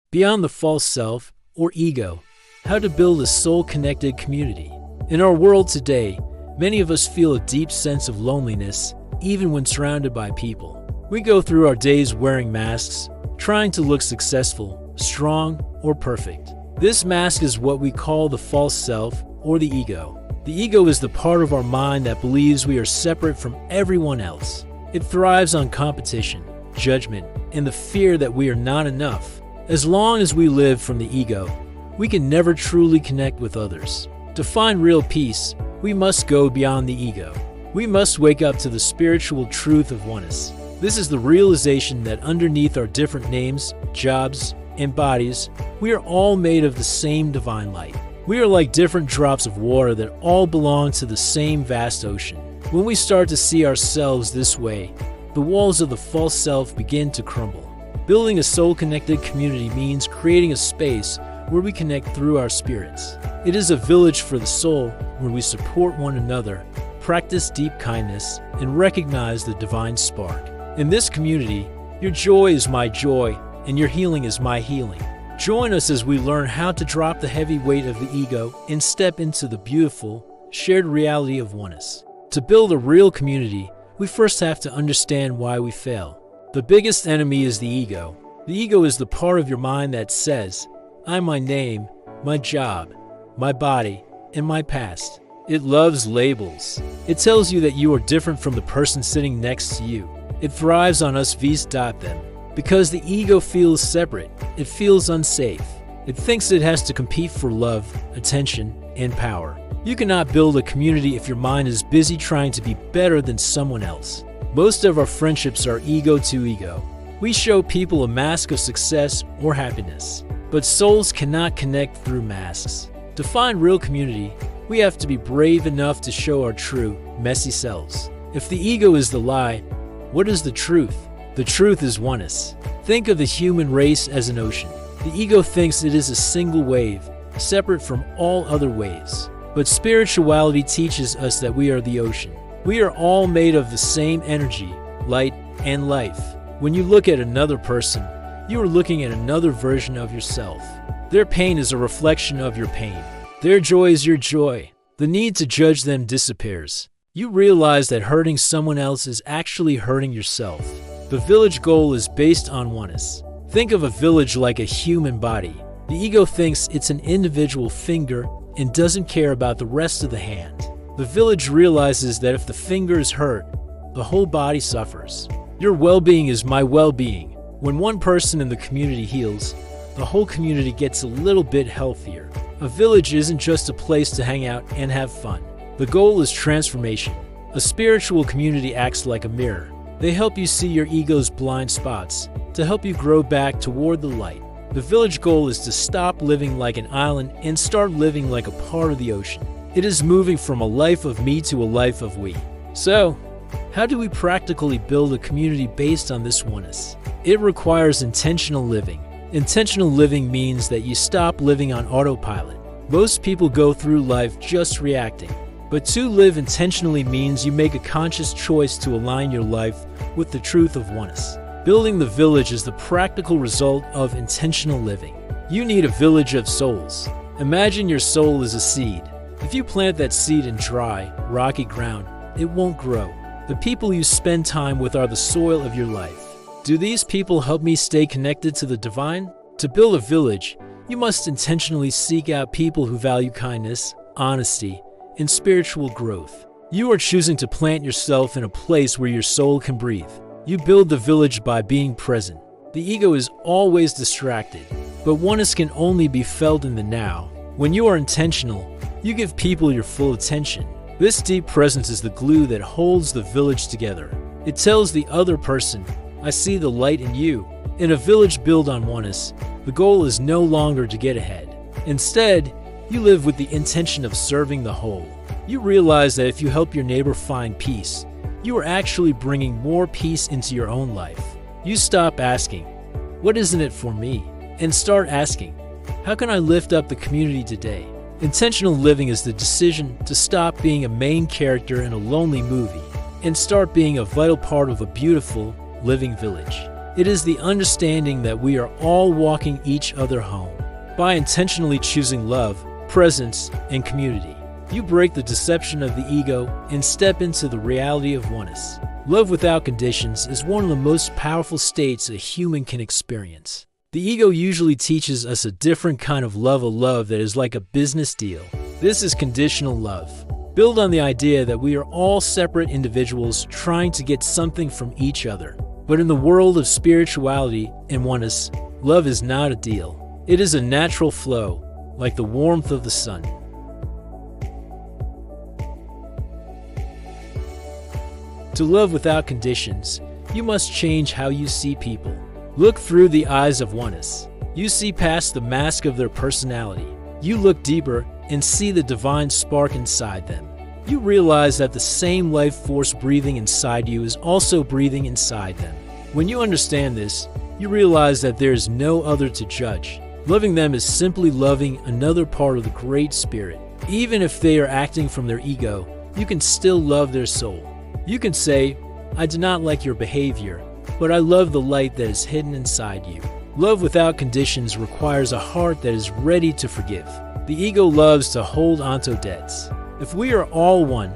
Beyond the false self, or ego, how to build a soul-connected community. In our world today, many of us feel a deep sense of loneliness, even when surrounded by people. We go through our days wearing masks, trying to look successful, strong, or perfect. This mask is what we call the false self, or the ego. The ego is the part of our mind that believes we are separate from everyone else. It thrives on competition, judgment, and the fear that we are not enough. As long as we live from the ego, we can never truly connect with others. To find real peace, we must go beyond the ego. We must wake up to the spiritual truth of oneness. This is the realization that underneath our different names, jobs, and bodies, we are all made of the same divine light. We are like different drops of water that all belong to the same vast ocean. When we start to see ourselves this way, the walls of the false self begin to crumble. Building a soul-connected community means creating a space where we connect through our spirits. It is a village for the soul where we support one another, practice deep kindness, and recognize the divine spark. In this community, your joy is my joy, and your healing is my healing. Join us as we learn how to drop the heavy weight of the ego and step into the beautiful, shared reality of oneness. To build a real community, we first have to understand why we fail. The biggest enemy is the ego. The ego is the part of your mind that says, I'm my name, my job, my body, and my past. It loves labels. It tells you that you are different from the person sitting next to you. It thrives on us them. Because the ego feels separate, it feels unsafe. It thinks it has to compete for love, attention, and power. You cannot build a community if your mind is busy trying to be better than someone else. Most of our friendships are ego to ego. We show people a mask of success or happiness, but souls cannot connect through masks. To find real community, we have to be brave enough to show our true, messy selves. If the ego is the lie, what is the truth? The truth is oneness. Think of the human race as an ocean. The ego thinks it is a single wave, separate from all other waves. But spirituality teaches us that we are the ocean. We are all made of the same energy, light, and life. When you look at another person, you are looking at another version of yourself. Their pain is a reflection of your pain. Their joy is your joy. The need to judge them disappears. You realize that hurting someone else is actually hurting yourself. The village goal is based on oneness. Think of a village like a human body. The ego thinks it's an individual finger and doesn't care about the rest of the hand. The village realizes that if the finger is hurt, the whole body suffers. Your well-being is my well-being. When one person in the community heals, the whole community gets a little bit healthier. A village isn't just a place to hang out and have fun. The goal is transformation. A spiritual community acts like a mirror. They help you see your ego's blind spots, to help you grow back toward the light. The village goal is to stop living like an island and start living like a part of the ocean. It is moving from a life of me to a life of we. So, how do we practically build a community based on this oneness? It requires intentional living. Intentional living means that you stop living on autopilot. Most people go through life just reacting. But to live intentionally means you make a conscious choice to align your life with the truth of oneness. Building the village is the practical result of intentional living. You need a village of souls. Imagine your soul is a seed. If you plant that seed in dry, rocky ground, it won't grow. The people you spend time with are the soil of your life. Do these people help me stay connected to the divine? To build a village, you must intentionally seek out people who value kindness, honesty, and spiritual growth. You are choosing to plant yourself in a place where your soul can breathe. You build the village by being present. The ego is always distracted, but oneness can only be felt in the now. When you are intentional, you give people your full attention. This deep presence is the glue that holds the village together. It tells the other person, I see the light in you. In a village built on oneness, the goal is no longer to get ahead. Instead, you live with the intention of serving the whole. You realize that if you help your neighbor find peace, you are actually bringing more peace into your own life. You stop asking, what isn't it for me? And start asking, how can I lift up the community today? Intentional living is the decision to stop being a main character in a lonely movie and start being a vital part of a beautiful, living village. It is the understanding that we are all walking each other home. By intentionally choosing love, presence, and community, you break the deception of the ego and step into the reality of oneness. Love without conditions is one of the most powerful states a human can experience. The ego usually teaches us a different kind of love, a love that is like a business deal. This is conditional love, built on the idea that we are all separate individuals trying to get something from each other. But in the world of spirituality and oneness, love is not a deal. It is a natural flow, like the warmth of the sun. To love without conditions, you must change how you see people. Look through the eyes of oneness. You see past the mask of their personality. You look deeper and see the divine spark inside them. You realize that the same life force breathing inside you is also breathing inside them. When you understand this, you realize that there is no other to judge. Loving them is simply loving another part of the Great Spirit. Even if they are acting from their ego, you can still love their soul. You can say, "I do not like your behavior, but I love the light that is hidden inside you." Love without conditions requires a heart that is ready to forgive. The ego loves to hold onto debts. If we are all one,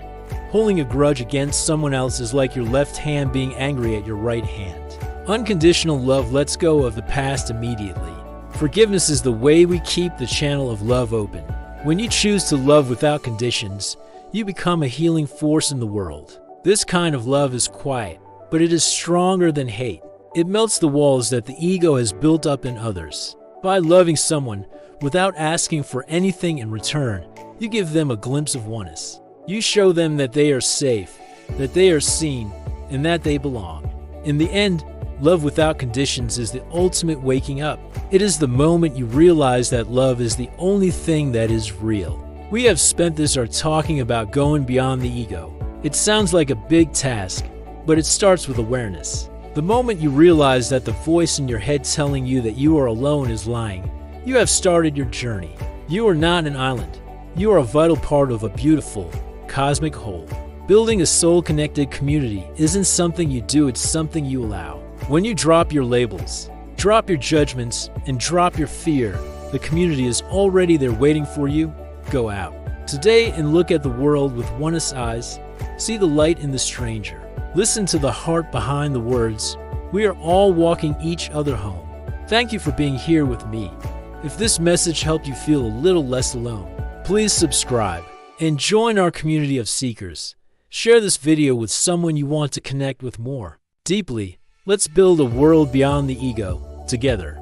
holding a grudge against someone else is like your left hand being angry at your right hand. Unconditional love lets go of the past immediately. Forgiveness is the way we keep the channel of love open. When you choose to love without conditions, you become a healing force in the world. This kind of love is quiet, but it is stronger than hate. It melts the walls that the ego has built up in others. By loving someone without asking for anything in return, you give them a glimpse of oneness. You show them that they are safe, that they are seen, and that they belong. In the end, love without conditions is the ultimate waking up. It is the moment you realize that love is the only thing that is real. We have spent this hour talking about going beyond the ego. It sounds like a big task, but it starts with awareness. The moment you realize that the voice in your head telling you that you are alone is lying, you have started your journey. You are not an island. You are a vital part of a beautiful, cosmic whole. Building a soul-connected community isn't something you do, it's something you allow. When you drop your labels, drop your judgments, and drop your fear, the community is already there waiting for you. Go out today and look at the world with oneness eyes. See the light in the stranger. Listen to the heart behind the words. We are all walking each other home. Thank you for being here with me. If this message helped you feel a little less alone, please subscribe and join our community of seekers. Share this video with someone you want to connect with more deeply. Let's build a world beyond the ego together.